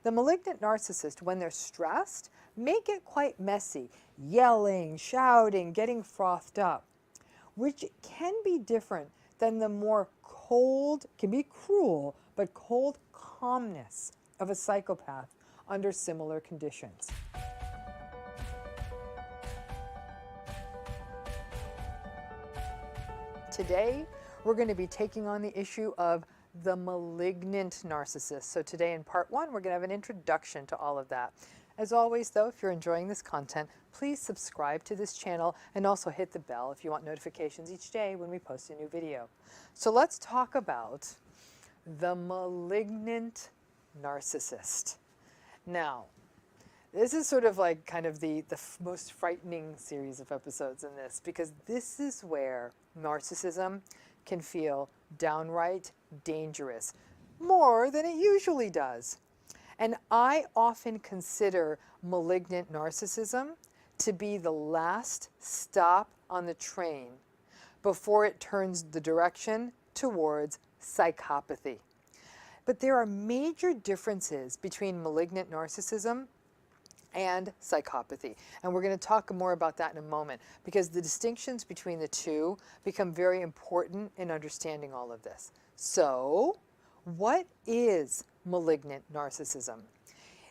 The malignant narcissist, when they're stressed, may get quite messy, yelling, shouting, getting frothed up, which can be different than the more cold, can be cruel, but cold calmness of a psychopath under similar conditions. Today, we're going to be taking on the issue of the malignant narcissist. So today in part 1, we're going to have an introduction to all of that. As always, though, if you're enjoying this content, please subscribe to this channel and also hit the bell if you want notifications each day when we post a new video. So let's talk about the malignant narcissist. Now, this is sort of like kind of the most frightening series of episodes in this, because this is where narcissism can feel downright dangerous, more than it usually does. And I often consider malignant narcissism to be the last stop on the train before it turns the direction towards psychopathy. But there are major differences between malignant narcissism and psychopathy. And we're going to talk more about that in a moment, because the distinctions between the two become very important in understanding all of this. So, what is malignant narcissism?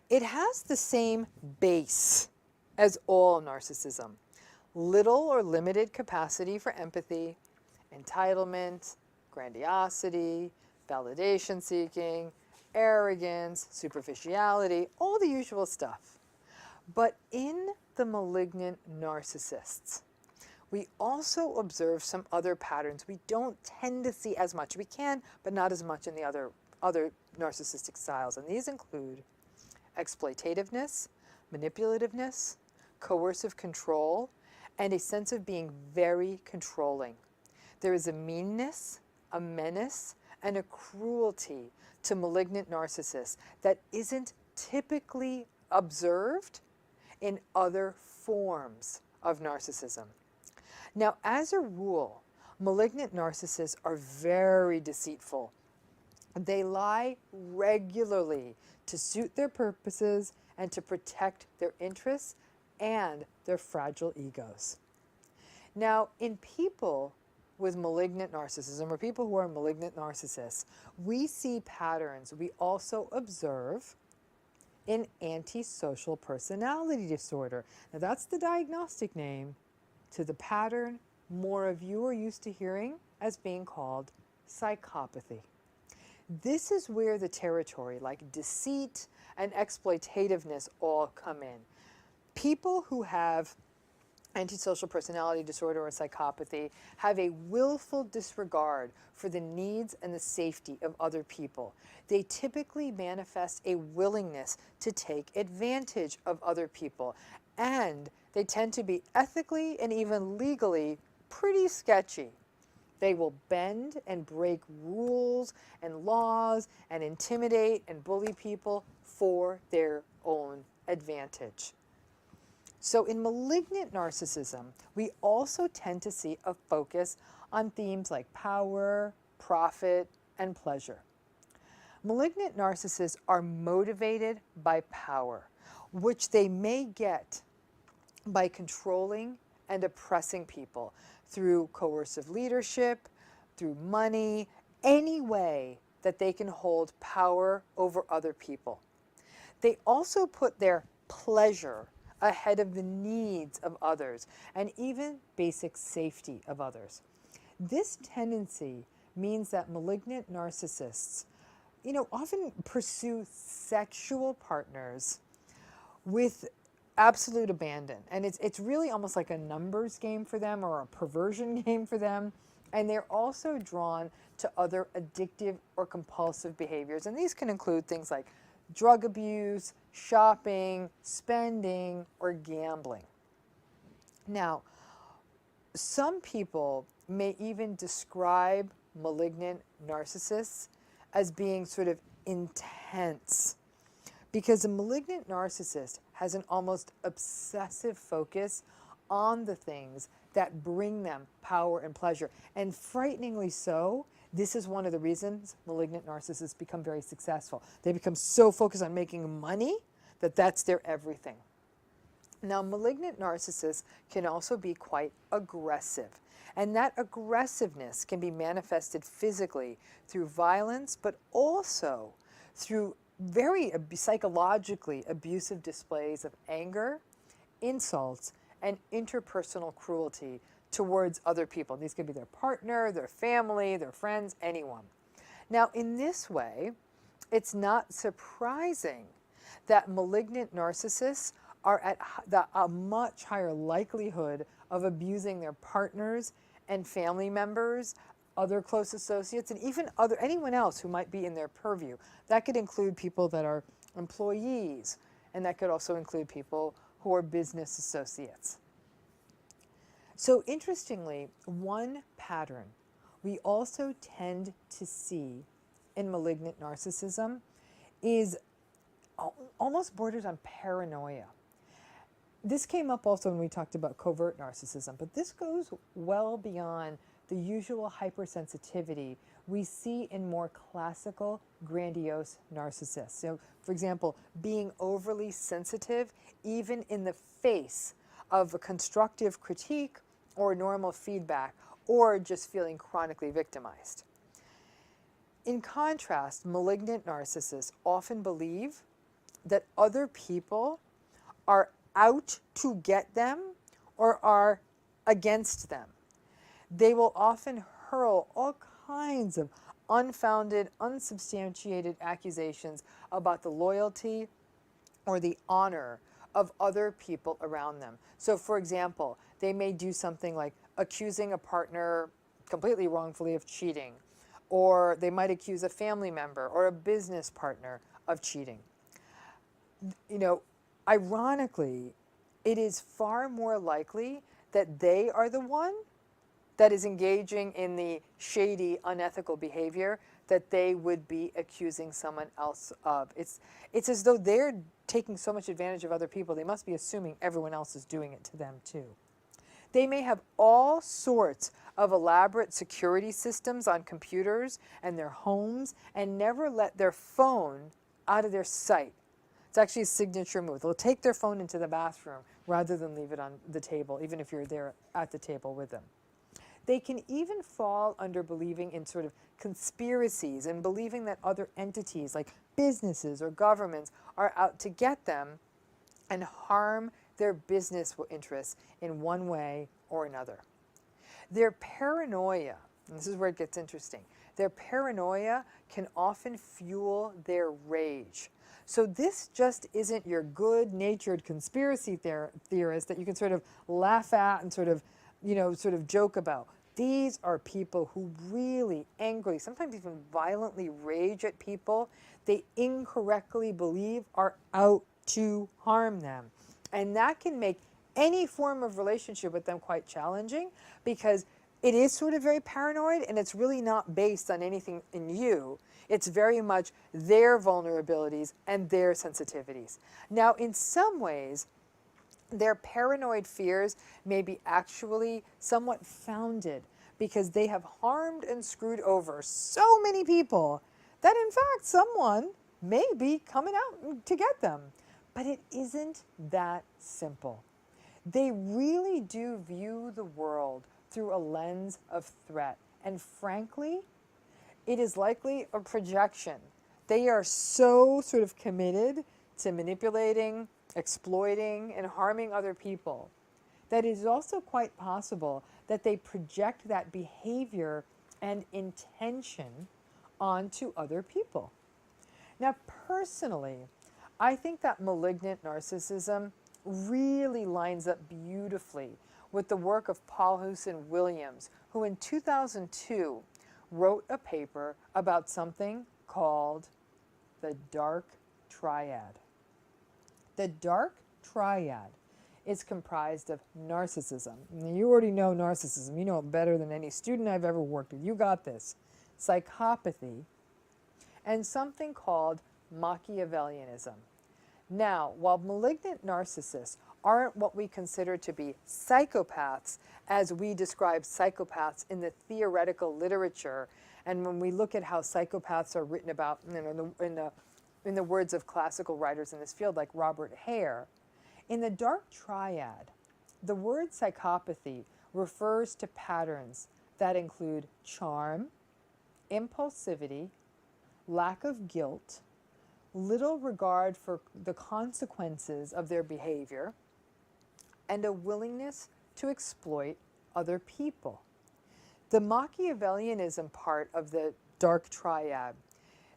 It has the same base as all narcissism: little or limited capacity for empathy, entitlement, grandiosity, validation seeking, arrogance, superficiality, all the usual stuff. But in the malignant narcissists, we also observe some other patterns we don't tend to see as much. We can, but not as much in the other narcissistic styles. And these include exploitativeness, manipulativeness, coercive control, and a sense of being very controlling. There is a meanness, a menace, and a cruelty to malignant narcissists that isn't typically observed in other forms of narcissism. Now, as a rule, malignant narcissists are very deceitful. They lie regularly to suit their purposes and to protect their interests and their fragile egos. Now, in people with malignant narcissism, or people who are malignant narcissists, we see patterns we also observe in antisocial personality disorder. Now, that's the diagnostic name to the pattern more of you are used to hearing as being called psychopathy. This is where the territory like deceit and exploitativeness all come in. People who have antisocial personality disorder or psychopathy have a willful disregard for the needs and the safety of other people. They typically manifest a willingness to take advantage of other people, and they tend to be ethically and even legally pretty sketchy. They will bend and break rules and laws and intimidate and bully people for their own advantage. So in malignant narcissism, we also tend to see a focus on themes like power, profit, and pleasure. Malignant narcissists are motivated by power, which they may get by controlling and oppressing people through coercive leadership, through money, any way that they can hold power over other people. They also put their pleasure ahead of the needs of others and even basic safety of others. This tendency means that malignant narcissists, often pursue sexual partners with absolute abandon. And it's really almost like a numbers game for them, or a perversion game for them. And they're also drawn to other addictive or compulsive behaviors. And these can include things like drug abuse, shopping, spending, or gambling. Now, some people may even describe malignant narcissists as being sort of intense, because a malignant narcissist has an almost obsessive focus on the things that bring them power and pleasure. And frighteningly so, This is one of the reasons malignant narcissists become very successful. They become so focused on making money that that's their everything. Now, malignant narcissists can also be quite aggressive. And that aggressiveness can be manifested physically through violence, but also through very psychologically abusive displays of anger, insults, and interpersonal cruelty towards other people. These could be their partner, their family, their friends, anyone. Now, in this way, it's not surprising that malignant narcissists are at a much higher likelihood of abusing their partners and family members, other close associates, and even anyone else who might be in their purview. That could include people that are employees, and that could also include people who are business associates. So interestingly, one pattern we also tend to see in malignant narcissism is almost borders on paranoia. This came up also when we talked about covert narcissism, but this goes well beyond the usual hypersensitivity we see in more classical, grandiose narcissists. So, for example, being overly sensitive even in the face of a constructive critique or normal feedback, or just feeling chronically victimized. In contrast, malignant narcissists often believe that other people are out to get them or are against them. They will often hurl all kinds of unfounded, unsubstantiated accusations about the loyalty or the honor of other people around them. So, for example, they may do something like accusing a partner completely wrongfully of cheating, or they might accuse a family member or a business partner of cheating. You know, ironically, it is far more likely that they are the one that is engaging in the shady, unethical behavior that they would be accusing someone else of. It's as though they're taking so much advantage of other people, they must be assuming everyone else is doing it to them too. They may have all sorts of elaborate security systems on computers and their homes and never let their phone out of their sight. It's actually a signature move. They'll take their phone into the bathroom rather than leave it on the table, even if you're there at the table with them. They can even fall under believing in sort of conspiracies and believing that other entities like businesses or governments are out to get them and harm their business interests in one way or another. Their paranoia, and this is where it gets interesting, their paranoia can often fuel their rage. So this just isn't your good-natured conspiracy theorist that you can sort of laugh at and sort of joke about. These are people who really angrily, sometimes even violently rage at people they incorrectly believe are out to harm them. And that can make any form of relationship with them quite challenging because it is sort of very paranoid and it's really not based on anything in you. It's very much their vulnerabilities and their sensitivities. Now, in some ways, their paranoid fears may be actually somewhat founded because they have harmed and screwed over so many people that in fact someone may be coming out to get them. But it isn't that simple. They really do view the world through a lens of threat. And frankly, it is likely a projection. They are so sort of committed to manipulating, exploiting, and harming other people that it is also quite possible that they project that behavior and intention onto other people. Now, personally, I think that malignant narcissism really lines up beautifully with the work of Paul Hewson Williams, who in 2002 wrote a paper about something called the dark triad. The dark triad is comprised of narcissism. You already know narcissism. You know it better than any student I've ever worked with. You got this. Psychopathy, and something called Machiavellianism. Now, while malignant narcissists aren't what we consider to be psychopaths, as we describe psychopaths in the theoretical literature And when we look at how psychopaths are written about, in the words of classical writers in this field, like Robert Hare, in the dark triad, the word psychopathy refers to patterns that include charm, impulsivity, lack of guilt, little regard for the consequences of their behavior, and a willingness to exploit other people. The Machiavellianism part of the dark triad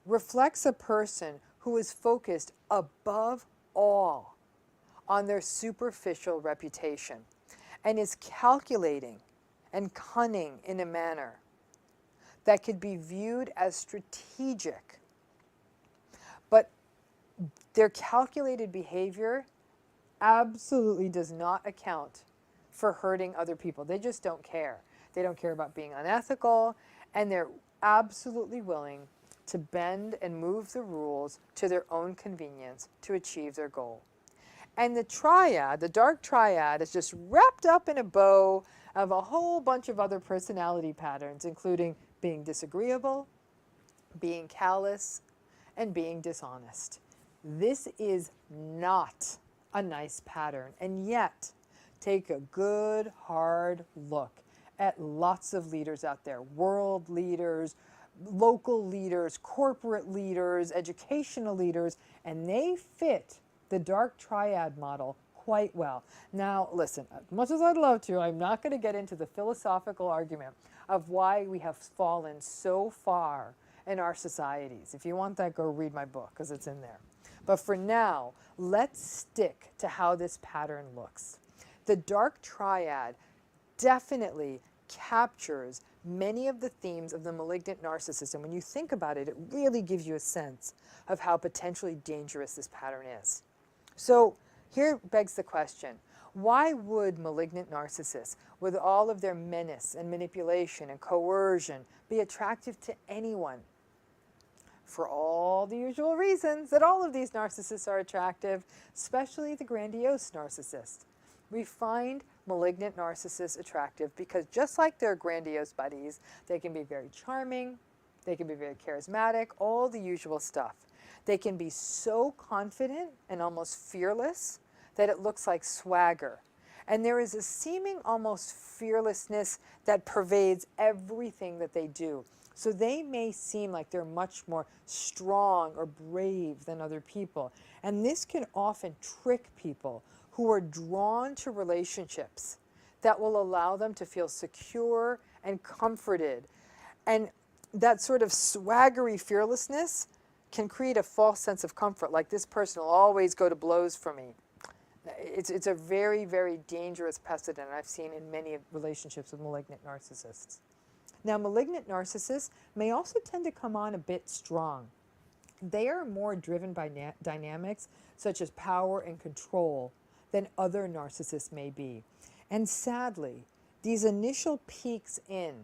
reflects a person who is focused above all on their superficial reputation and is calculating and cunning in a manner that could be viewed as strategic. But their calculated behavior absolutely does not account for hurting other people. They just don't care. They don't care about being unethical, and they're absolutely willing to bend and move the rules to their own convenience to achieve their goal. And the triad, the dark triad, is just wrapped up in a bow of a whole bunch of other personality patterns, including being disagreeable, being callous, and being dishonest. This is not a nice pattern, and yet take a good hard look at lots of leaders out there, world leaders, local leaders, corporate leaders, educational leaders, and they fit the dark triad model quite well. Now, listen, as much as I'd love to, I'm not going to get into the philosophical argument of why we have fallen so far in our societies. If you want that, go read my book, because it's in there. But for now, let's stick to how this pattern looks. The dark triad definitely captures many of the themes of the malignant narcissist. And when you think about it, it really gives you a sense of how potentially dangerous this pattern is. So here begs the question, why would malignant narcissists, with all of their menace and manipulation and coercion, be attractive to anyone? For all the usual reasons that all of these narcissists are attractive, especially the grandiose narcissist. We find malignant narcissists attractive because just like their grandiose buddies, they can be very charming, they can be very charismatic, all the usual stuff. They can be so confident and almost fearless that it looks like swagger. And there is a seeming almost fearlessness that pervades everything that they do. So they may seem like they're much more strong or brave than other people. And this can often trick people who are drawn to relationships that will allow them to feel secure and comforted. And that sort of swaggery fearlessness can create a false sense of comfort, like this person will always go to blows for me. It's a very, very dangerous precedent I've seen in many relationships with malignant narcissists. Now, malignant narcissists may also tend to come on a bit strong. They are more driven by dynamics such as power and control than other narcissists may be. And sadly, these initial peeks in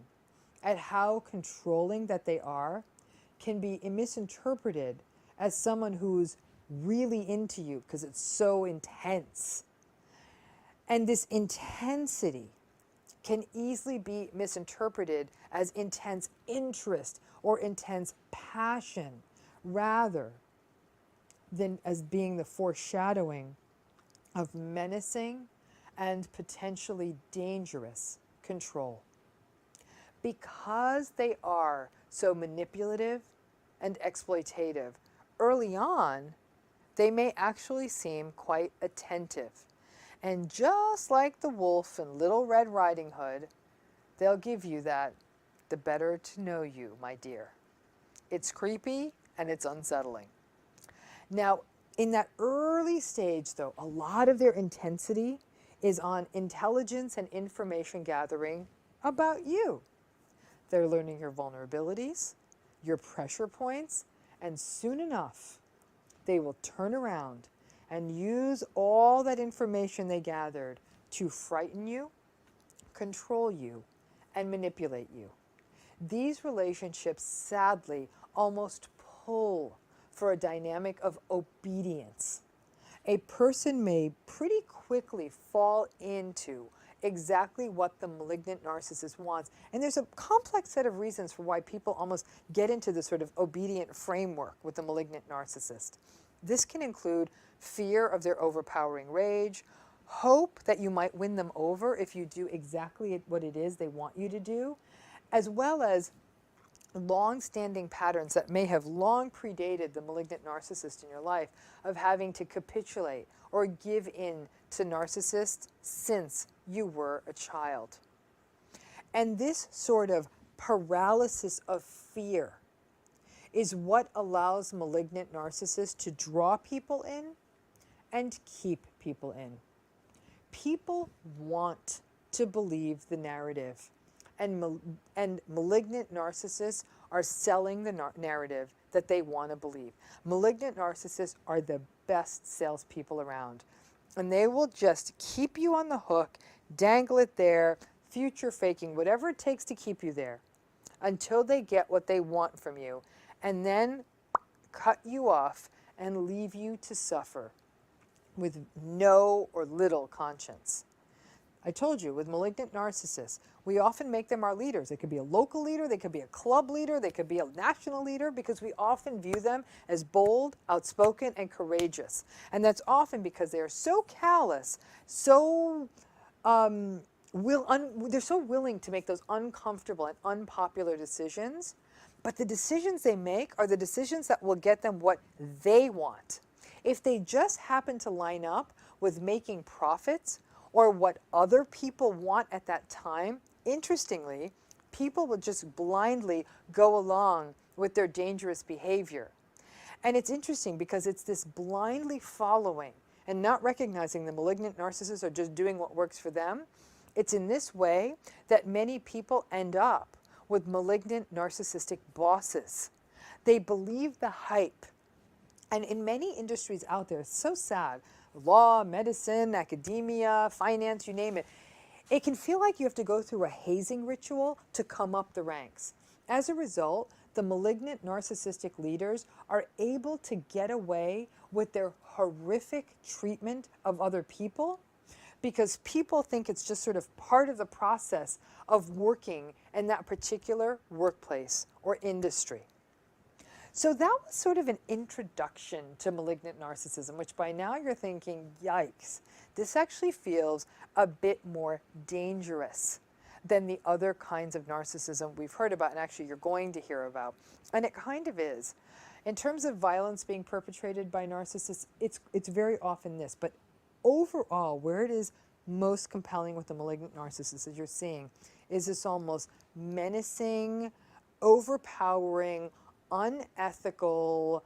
at how controlling that they are can be misinterpreted as someone who's really into you because it's so intense. And this intensity can easily be misinterpreted as intense interest or intense passion rather than as being the foreshadowing of menacing and potentially dangerous control. Because they are so manipulative and exploitative, early on, they may actually seem quite attentive. And just like the wolf in Little Red Riding Hood, they'll give you that, the better to know you, my dear. It's creepy and it's unsettling. Now, in that early stage, though, a lot of their intensity is on intelligence and information gathering about you. They're learning your vulnerabilities, your pressure points, and soon enough, they will turn around and use all that information they gathered to frighten you, control you, and manipulate you. These relationships, sadly, almost pull for a dynamic of obedience. A person may pretty quickly fall into exactly what the malignant narcissist wants. And there's a complex set of reasons for why people almost get into this sort of obedient framework with the malignant narcissist. This can include fear of their overpowering rage, hope that you might win them over if you do exactly what it is they want you to do, as well as long-standing patterns that may have long predated the malignant narcissist in your life of having to capitulate or give in to narcissists since you were a child. And this sort of paralysis of fear is what allows malignant narcissists to draw people in and keep people in. People want to believe the narrative. And malignant narcissists are selling the narrative that they want to believe. Malignant narcissists are the best salespeople around. And they will just keep you on the hook, dangle it there, future faking, whatever it takes to keep you there, until they get what they want from you, and then cut you off and leave you to suffer with no or little conscience. I told you, with malignant narcissists, we often make them our leaders. They could be a local leader, they could be a club leader, they could be a national leader, because we often view them as bold, outspoken, and courageous. And that's often because they are so callous, so they're so willing to make those uncomfortable and unpopular decisions, but the decisions they make are the decisions that will get them what they want. If they just happen to line up with making profits or what other people want at that time, interestingly, people will just blindly go along with their dangerous behavior. And it's interesting because it's this blindly following and not recognizing the malignant narcissists are just doing what works for them. It's in this way that many people end up with malignant narcissistic bosses. They believe the hype. And in many industries out there, it's so sad, law, medicine, academia, finance, you name it, it can feel like you have to go through a hazing ritual to come up the ranks. As a result, the malignant narcissistic leaders are able to get away with their horrific treatment of other people because people think it's just sort of part of the process of working in that particular workplace or industry. So that was sort of an introduction to malignant narcissism, which by now you're thinking, yikes, this actually feels a bit more dangerous than the other kinds of narcissism we've heard about and actually you're going to hear about. And it kind of is. In terms of violence being perpetrated by narcissists, it's very often this. But overall, where it is most compelling with the malignant narcissist, as you're seeing, is this almost menacing, overpowering, unethical,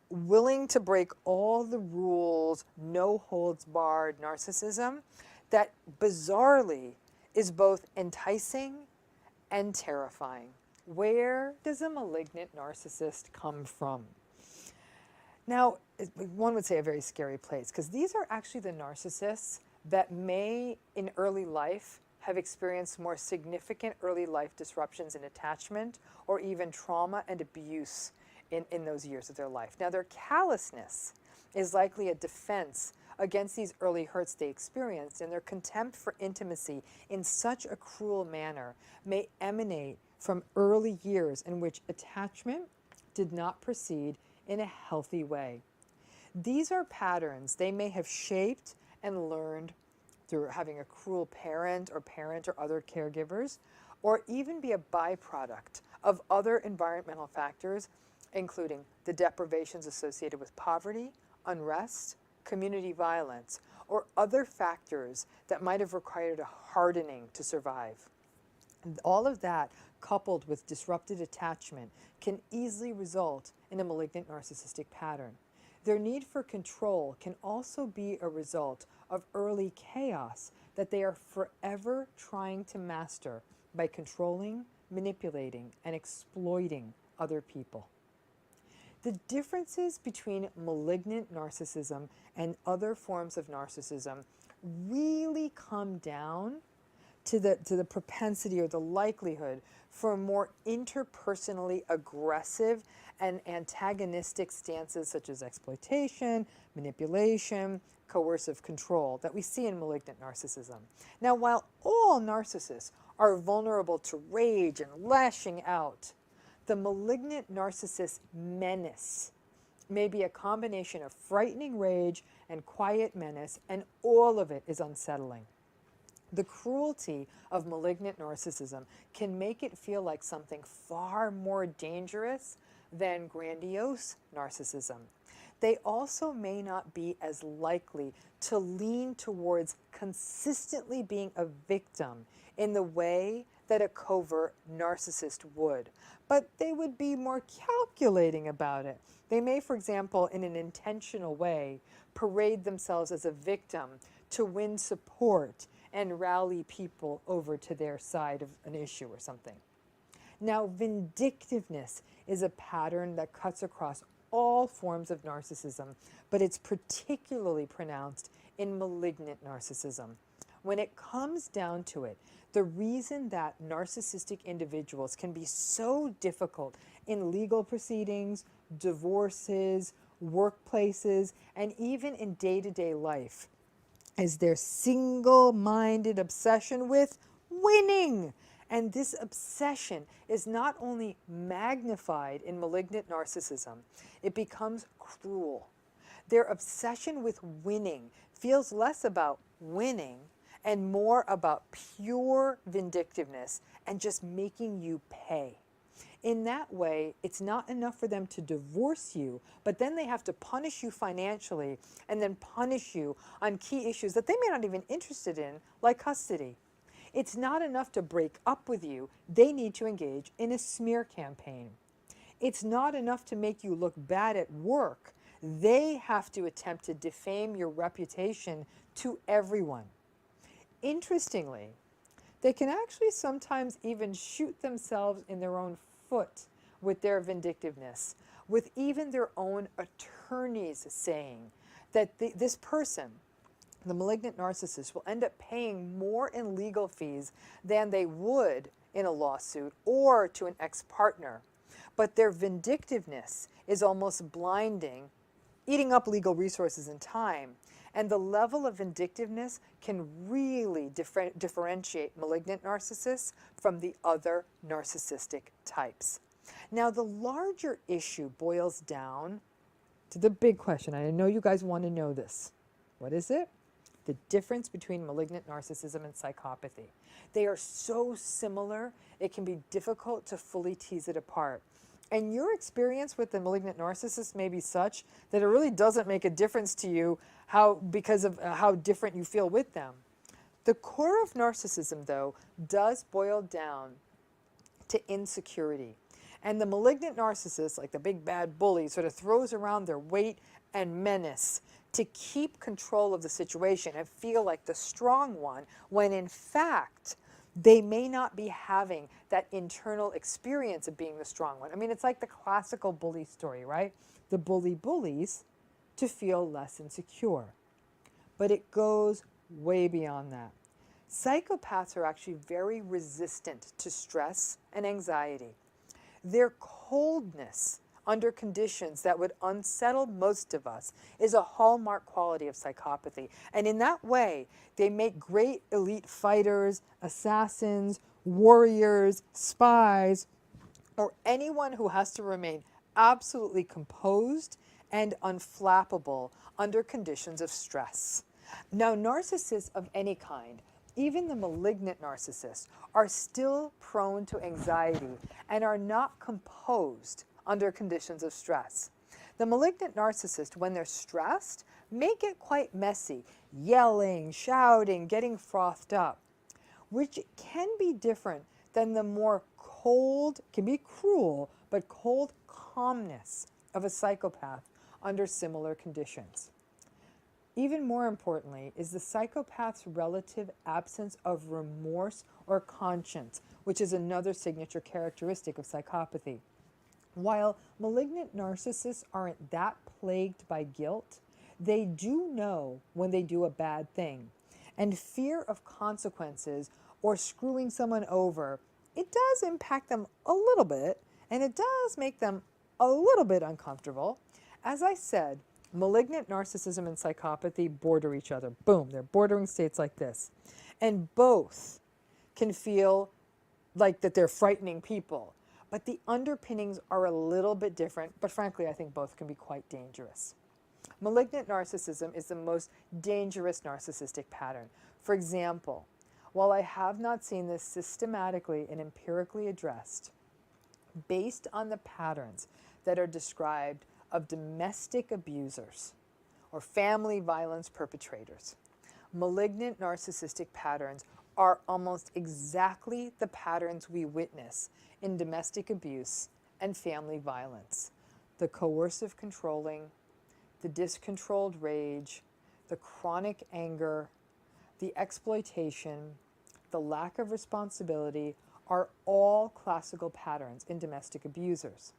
willing to break all the rules, no holds barred narcissism that bizarrely is both enticing and terrifying. Where does a malignant narcissist come from? Now, one would say a very scary place, because these are actually the narcissists that may, in early life, have experienced more significant early life disruptions in attachment or even trauma and abuse in those years of their life. Now, their callousness is likely a defense against these early hurts they experienced, and their contempt for intimacy in such a cruel manner may emanate from early years in which attachment did not proceed in a healthy way. These are patterns they may have shaped and learned through having a cruel parent or other caregivers, or even be a byproduct of other environmental factors, including the deprivations associated with poverty, unrest, community violence, or other factors that might have required a hardening to survive. And all of that, coupled with disrupted attachment, can easily result in a malignant narcissistic pattern. Their need for control can also be a result of early chaos that they are forever trying to master by controlling, manipulating, and exploiting other people. The differences between malignant narcissism and other forms of narcissism really come down to the propensity or the likelihood for a more interpersonally aggressive and antagonistic stances such as exploitation, manipulation, coercive control that we see in malignant narcissism. Now, while all narcissists are vulnerable to rage and lashing out, the malignant narcissist menace may be a combination of frightening rage and quiet menace, and all of it is unsettling. The cruelty of malignant narcissism can make it feel like something far more dangerous than grandiose narcissism. They also may not be as likely to lean towards consistently being a victim in the way that a covert narcissist would, but they would be more calculating about it. They may, for example, in an intentional way, parade themselves as a victim to win support and rally people over to their side of an issue or something. Now, vindictiveness is a pattern that cuts across all forms of narcissism, but it's particularly pronounced in malignant narcissism. When it comes down to it, the reason that narcissistic individuals can be so difficult in legal proceedings, divorces, workplaces, and even in day-to-day life is their single-minded obsession with winning. And this obsession is not only magnified in malignant narcissism, it becomes cruel. Their obsession with winning feels less about winning and more about pure vindictiveness and just making you pay. In that way, it's not enough for them to divorce you, but then they have to punish you financially and then punish you on key issues that they may not even be interested in, like custody. It's not enough to break up with you. They need to engage in a smear campaign. It's not enough to make you look bad at work. They have to attempt to defame your reputation to everyone. Interestingly, they can actually sometimes even shoot themselves in their own foot with their vindictiveness, with even their own attorneys saying that this person, the malignant narcissist, will end up paying more in legal fees than they would in a lawsuit or to an ex-partner. But their vindictiveness is almost blinding, eating up legal resources and time. And the level of vindictiveness can really differentiate malignant narcissists from the other narcissistic types. Now, the larger issue boils down to the big question. I know you guys want to know this. What is it? The difference between malignant narcissism and psychopathy. They are so similar, it can be difficult to fully tease it apart. And your experience with the malignant narcissist may be such that it really doesn't make a difference to you because of how different you feel with them. The core of narcissism, though, does boil down to insecurity. And the malignant narcissist, like the big bad bully, sort of throws around their weight and menace to keep control of the situation and feel like the strong one, when in fact, they may not be having that internal experience of being the strong one. I mean, it's like the classical bully story, right? The bully bullies to feel less insecure. But it goes way beyond that. Psychopaths are actually very resistant to stress and anxiety. Their coldness under conditions that would unsettle most of us is a hallmark quality of psychopathy. And in that way, they make great elite fighters, assassins, warriors, spies, or anyone who has to remain absolutely composed and unflappable under conditions of stress. Now, narcissists of any kind, even the malignant narcissists, are still prone to anxiety and are not composed under conditions of stress. The malignant narcissist, when they're stressed, may get quite messy, yelling, shouting, getting frothed up, which can be different than the more cold, can be cruel, but cold calmness of a psychopath under similar conditions. Even more importantly is the psychopath's relative absence of remorse or conscience, which is another signature characteristic of psychopathy. While malignant narcissists aren't that plagued by guilt, they do know when they do a bad thing. And fear of consequences or screwing someone over, it does impact them a little bit, and it does make them a little bit uncomfortable. As I said, malignant narcissism and psychopathy border each other. Boom, they're bordering states like this. And both can feel like that they're frightening people. But the underpinnings are a little bit different, but frankly, I think both can be quite dangerous. Malignant narcissism is the most dangerous narcissistic pattern. For example, while I have not seen this systematically and empirically addressed, based on the patterns that are described of domestic abusers or family violence perpetrators, malignant narcissistic patterns are almost exactly the patterns we witness in domestic abuse and family violence. The coercive controlling, the discontrolled rage, the chronic anger, the exploitation, the lack of responsibility are all classical patterns in domestic abusers.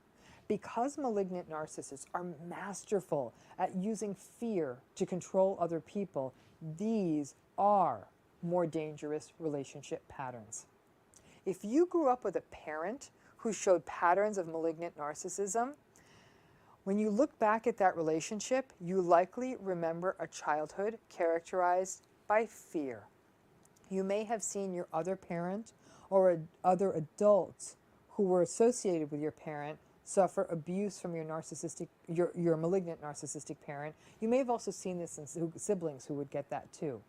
Because malignant narcissists are masterful at using fear to control other people, these are more dangerous relationship patterns. If you grew up with a parent who showed patterns of malignant narcissism, when you look back at that relationship, you likely remember a childhood characterized by fear. You may have seen your other parent or other adults who were associated with your parent suffer abuse from your malignant narcissistic parent. You may have also seen this in siblings who would get that too.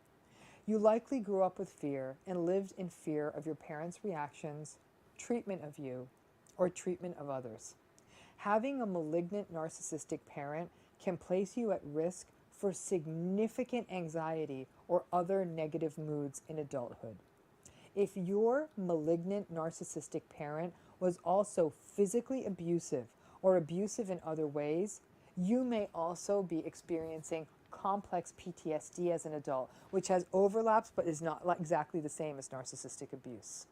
You likely grew up with fear and lived in fear of your parents' reactions, treatment of you, or treatment of others. Having a malignant narcissistic parent can place you at risk for significant anxiety or other negative moods in adulthood. If your malignant narcissistic parent was also physically abusive or abusive in other ways, you may also be experiencing complex PTSD as an adult, which has overlaps but is not exactly the same as narcissistic abuse.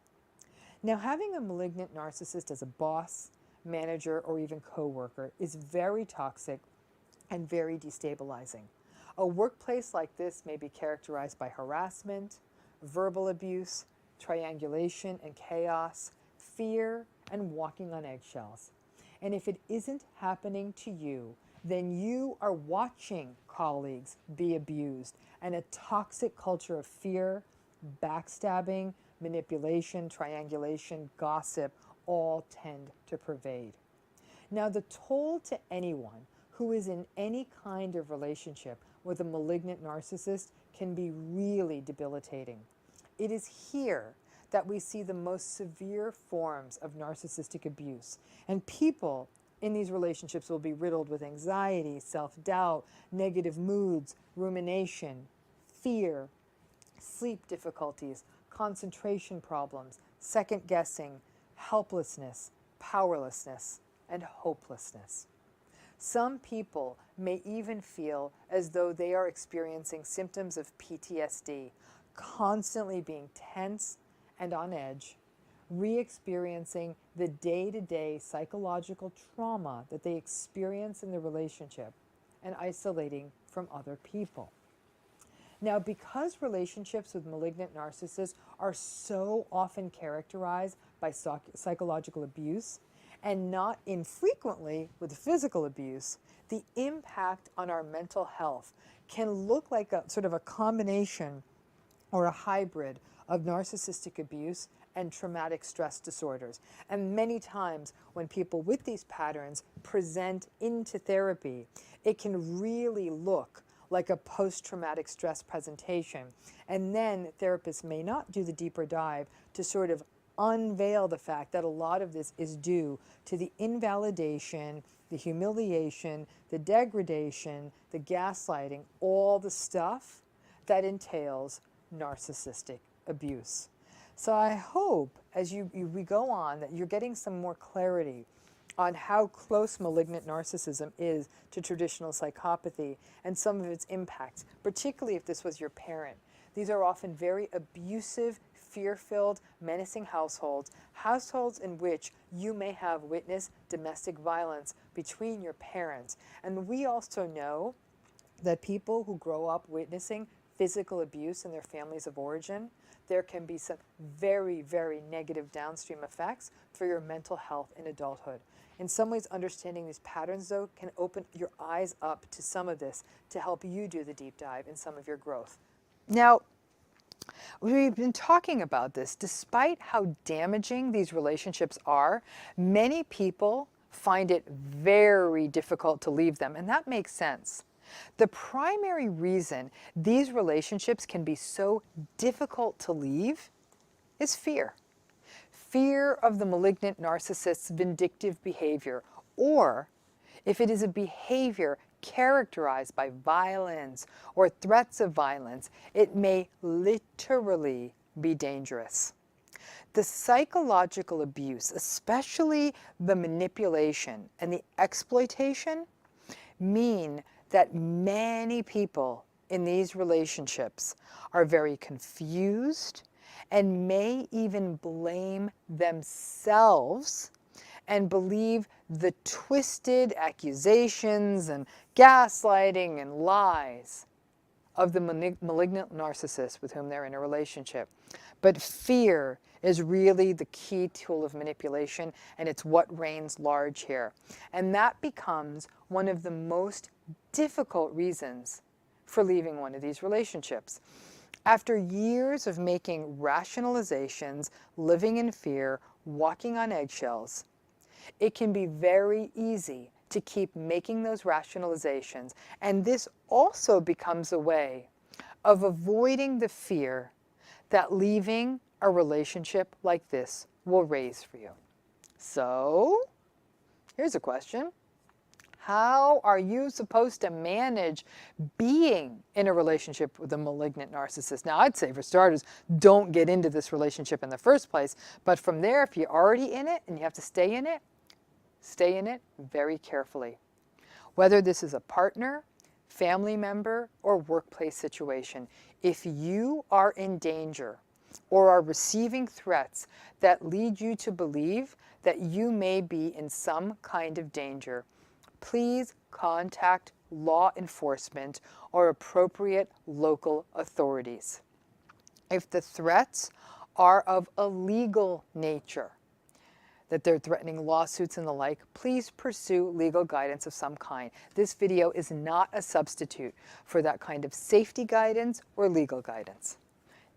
Now, having a malignant narcissist as a boss, manager, or even coworker is very toxic and very destabilizing. A workplace like this may be characterized by harassment, verbal abuse, triangulation and chaos, fear, and walking on eggshells. And if it isn't happening to you, then you are watching colleagues be abused, and a toxic culture of fear, backstabbing, manipulation, triangulation, gossip all tend to pervade. Now, the toll to anyone who is in any kind of relationship with a malignant narcissist can be really debilitating. It is here that we see the most severe forms of narcissistic abuse, and people in these relationships will be riddled with anxiety, self-doubt, negative moods, rumination, fear, sleep difficulties, concentration problems, second-guessing, helplessness, powerlessness, and hopelessness. Some people may even feel as though they are experiencing symptoms of PTSD, constantly being tense and on edge, re-experiencing the day-to-day psychological trauma that they experience in the relationship, and isolating from other people. Now, because relationships with malignant narcissists are so often characterized by psychological abuse, and not infrequently with physical abuse, the impact on our mental health can look like a sort of a combination or a hybrid of narcissistic abuse and traumatic stress disorders. And many times when people with these patterns present into therapy, it can really look like a post-traumatic stress presentation. And then therapists may not do the deeper dive to sort of unveil the fact that a lot of this is due to the invalidation, the humiliation, the degradation, the gaslighting, all the stuff that entails narcissistic abuse. So I hope as we go on that you're getting some more clarity on how close malignant narcissism is to traditional psychopathy and some of its impacts, particularly if this was your parent. These are often very abusive, fear-filled, menacing households in which you may have witnessed domestic violence between your parents. And we also know that people who grow up witnessing physical abuse in their families of origin, there can be some very, very negative downstream effects for your mental health in adulthood. In some ways, understanding these patterns, though, can open your eyes up to some of this to help you do the deep dive in some of your growth. Now, we've been talking about this. Despite how damaging these relationships are, many people find it very difficult to leave them, and that makes sense. The primary reason these relationships can be so difficult to leave is fear. Fear of the malignant narcissist's vindictive behavior, or if it is a behavior characterized by violence or threats of violence, it may literally be dangerous. The psychological abuse, especially the manipulation and the exploitation, mean that many people in these relationships are very confused and may even blame themselves and believe the twisted accusations and gaslighting and lies of the malignant narcissist with whom they're in a relationship. But fear is really the key tool of manipulation, and it's what reigns large here. And that becomes one of the most difficult reasons for leaving one of these relationships. After years of making rationalizations, living in fear, walking on eggshells, it can be very easy to keep making those rationalizations. And this also becomes a way of avoiding the fear that leaving a relationship like this will raise for you. So, here's a question. How are you supposed to manage being in a relationship with a malignant narcissist? Now, I'd say for starters, don't get into this relationship in the first place. But from there, if you're already in it and you have to stay in it very carefully. Whether this is a partner, family member, or workplace situation, if you are in danger or are receiving threats that lead you to believe that you may be in some kind of danger, please contact law enforcement or appropriate local authorities. If the threats are of a legal nature, that they're threatening lawsuits and the like, please pursue legal guidance of some kind. This video is not a substitute for that kind of safety guidance or legal guidance.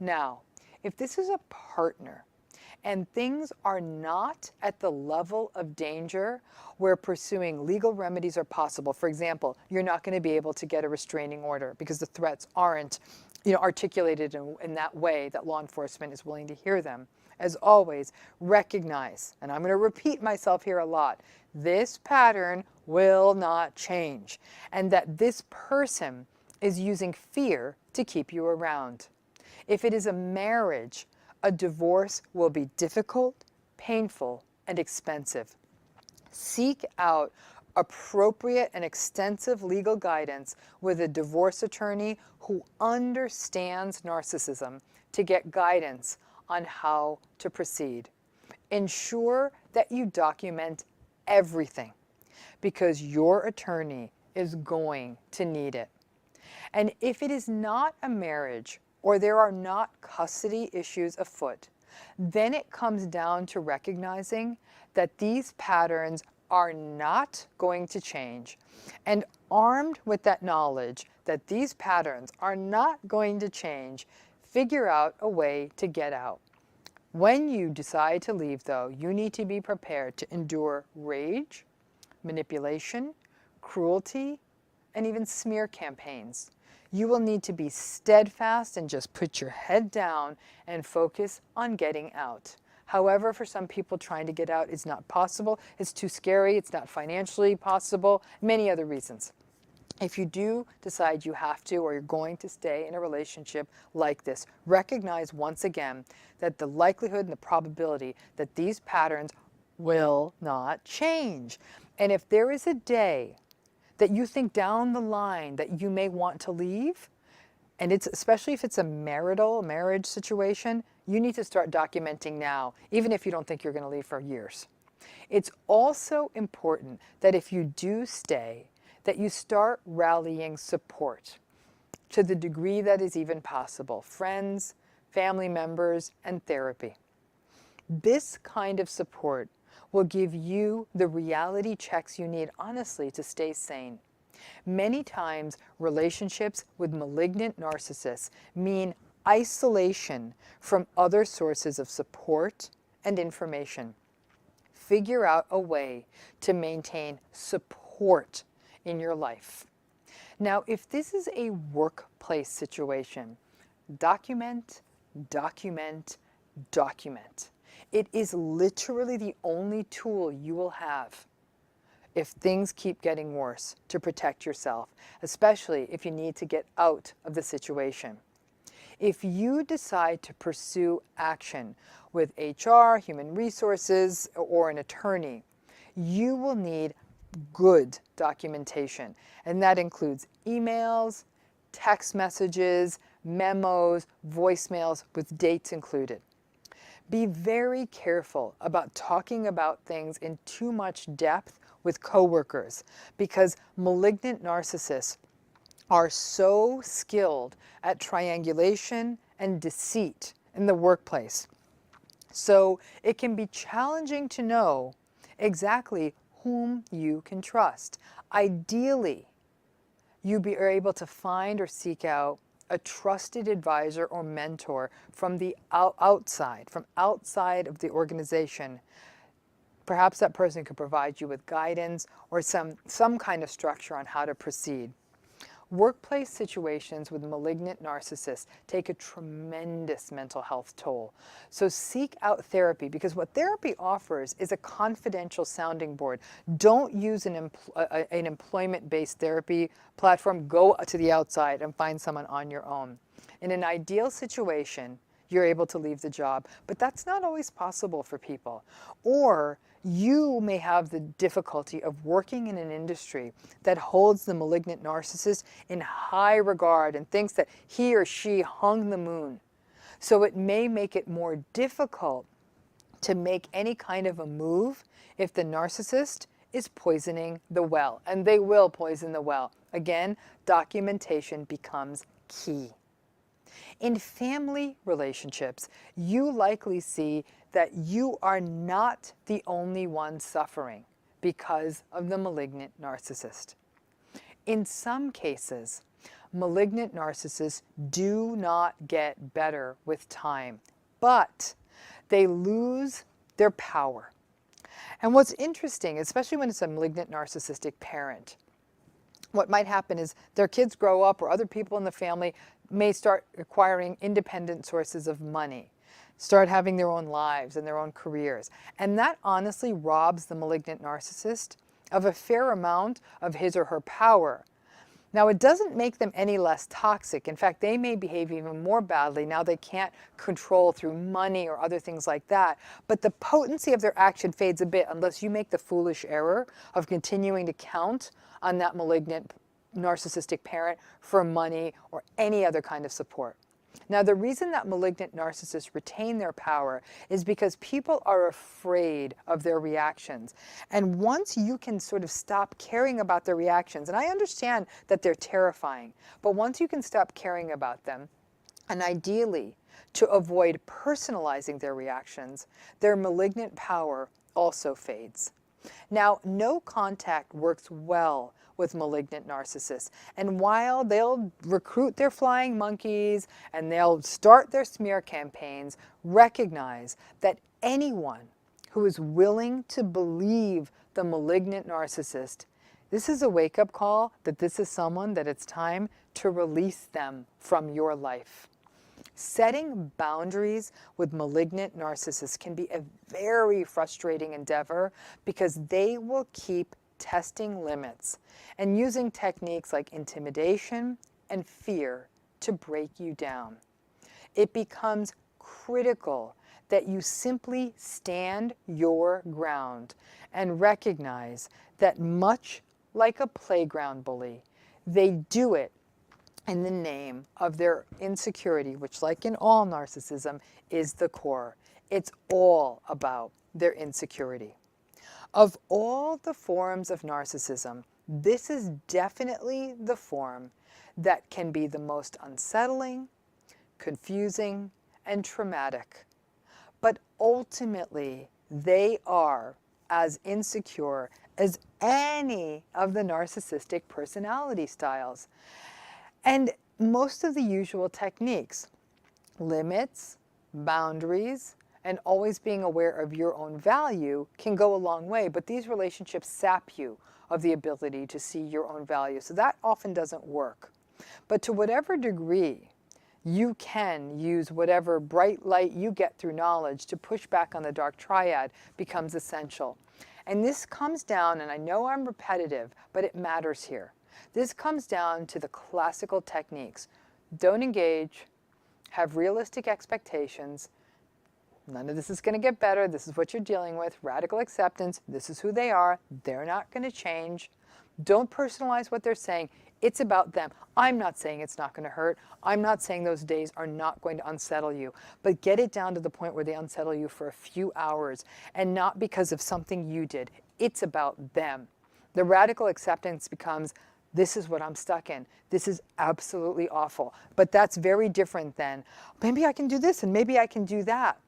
Now, if this is a partner and things are not at the level of danger where pursuing legal remedies are possible, for example, you're not going to be able to get a restraining order because the threats aren't articulated in that way that law enforcement is willing to hear them. As always, recognize, and I'm going to repeat myself here a lot, this pattern will not change, and that this person is using fear to keep you around. If it is a marriage, a divorce will be difficult, painful, and expensive. Seek out appropriate and extensive legal guidance with a divorce attorney who understands narcissism to get guidance on how to proceed. Ensure that you document everything because your attorney is going to need it. And if it is not a marriage or there are not custody issues afoot, then it comes down to recognizing that these patterns are not going to change. And armed with that knowledge that these patterns are not going to change, figure out a way to get out. When you decide to leave, though, you need to be prepared to endure rage, manipulation, cruelty, and even smear campaigns. You will need to be steadfast and just put your head down and focus on getting out. However, for some people, trying to get out is not possible. It's too scary. It's not financially possible. Many other reasons. If you do decide you have to or you're going to stay in a relationship like this, recognize once again that the likelihood and the probability that these patterns will not change. And if there is a day that you think down the line that you may want to leave, and it's especially if it's a marriage situation, you need to start documenting now, even if you don't think you're going to leave for years. It's also important that if you do stay, that you start rallying support. to the degree that is even possible, friends, family members, and therapy. This kind of support will give you the reality checks you need, honestly, to stay sane. Many times, relationships with malignant narcissists mean isolation from other sources of support and information. Figure out a way to maintain support in your life. Now, if this is a workplace situation, document, document, document. It is literally the only tool you will have if things keep getting worse to protect yourself, especially if you need to get out of the situation. If you decide to pursue action with HR, human resources, or an attorney, you will need good documentation, and that includes emails, text messages, memos, voicemails with dates included. Be very careful about talking about things in too much depth with coworkers, because malignant narcissists are so skilled at triangulation and deceit in the workplace. So it can be challenging to know exactly whom you can trust. Ideally, you are able to find or seek out a trusted advisor or mentor from the outside of the organization. Perhaps that person could provide you with guidance or some kind of structure on how to proceed. Workplace situations with malignant narcissists take a tremendous mental health toll. So seek out therapy, because what therapy offers is a confidential sounding board. Don't use an employment-based therapy platform. Go to the outside and find someone on your own. In an ideal situation, you're able to leave the job, but that's not always possible for people. Or you may have the difficulty of working in an industry that holds the malignant narcissist in high regard and thinks that he or she hung the moon. So it may make it more difficult to make any kind of a move if the narcissist is poisoning the well, and they will poison the well. Again, documentation becomes key. In family relationships, you likely see that you are not the only one suffering because of the malignant narcissist. In some cases, malignant narcissists do not get better with time, but they lose their power. And what's interesting, especially when it's a malignant narcissistic parent, what might happen is their kids grow up, or other people in the family may start acquiring independent sources of money, start having their own lives and their own careers. And that honestly robs the malignant narcissist of a fair amount of his or her power. Now, it doesn't make them any less toxic. In fact, they may behave even more badly now they can't control through money or other things like that. But the potency of their action fades a bit unless you make the foolish error of continuing to count on that malignant narcissistic parent for money or any other kind of support. Now, the reason that malignant narcissists retain their power is because people are afraid of their reactions. And once you can sort of stop caring about their reactions, and I understand that they're terrifying, but once you can stop caring about them, and ideally to avoid personalizing their reactions, their malignant power also fades. Now, no contact works well with malignant narcissists. And while they'll recruit their flying monkeys and they'll start their smear campaigns, recognize that anyone who is willing to believe the malignant narcissist, this is a wake-up call that this is someone that it's time to release them from your life. Setting boundaries with malignant narcissists can be a very frustrating endeavor because they will keep testing limits and using techniques like intimidation and fear to break you down. It becomes critical that you simply stand your ground and recognize that, much like a playground bully, they do it in the name of their insecurity, which, like in all narcissism, is the core. It's all about their insecurity. Of all the forms of narcissism, this is definitely the form that can be the most unsettling, confusing, and traumatic. But ultimately, they are as insecure as any of the narcissistic personality styles. And most of the usual techniques, limits, boundaries, and always being aware of your own value can go a long way, but these relationships sap you of the ability to see your own value. So that often doesn't work. But to whatever degree you can use whatever bright light you get through knowledge to push back on the dark triad becomes essential. And this comes down, and I know I'm repetitive, but it matters here. This comes down to the classical techniques. Don't engage, have realistic expectations. None of this is going to get better. This is what you're dealing with. Radical acceptance. This is who they are. They're not going to change. Don't personalize what they're saying. It's about them. I'm not saying it's not going to hurt. I'm not saying those days are not going to unsettle you. But get it down to the point where they unsettle you for a few hours, and not because of something you did. It's about them. The radical acceptance becomes, this is what I'm stuck in. This is absolutely awful. But that's very different than, maybe I can do this and maybe I can do that.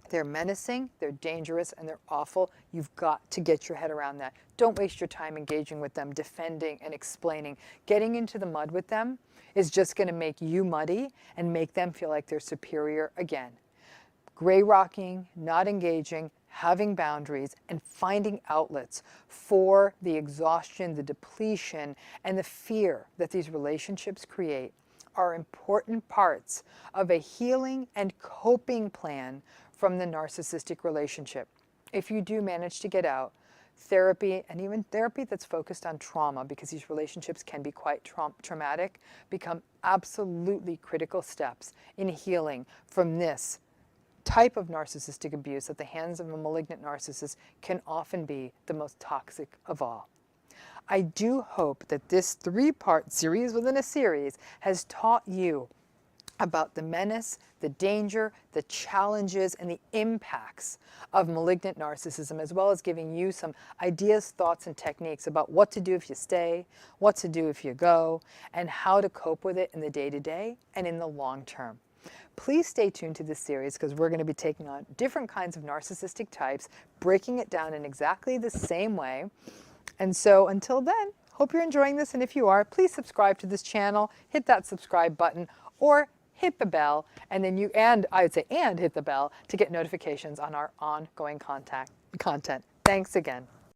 They're menacing, they're dangerous, and they're awful. You've got to get your head around that. Don't waste your time engaging with them, defending and explaining. Getting into the mud with them is just going to make you muddy and make them feel like they're superior again. Gray rocking, not engaging, having boundaries, and finding outlets for the exhaustion, the depletion, and the fear that these relationships create are important parts of a healing and coping plan from the narcissistic relationship. If you do manage to get out, therapy, and even therapy that's focused on trauma, because these relationships can be quite traumatic, become absolutely critical steps in healing from this type of narcissistic abuse at the hands of a malignant narcissist can often be the most toxic of all. I do hope that this 3-part series within a series has taught you about the menace, the danger, the challenges, and the impacts of malignant narcissism, as well as giving you some ideas, thoughts, and techniques about what to do if you stay, what to do if you go, and how to cope with it in the day-to-day and in the long term. Please stay tuned to this series, because we're going to be taking on different kinds of narcissistic types, breaking it down in exactly the same way. And so until then, hope you're enjoying this, and if you are, please subscribe to this channel, hit that subscribe button, or hit the bell, and hit the bell to get notifications on our ongoing content. Thanks again.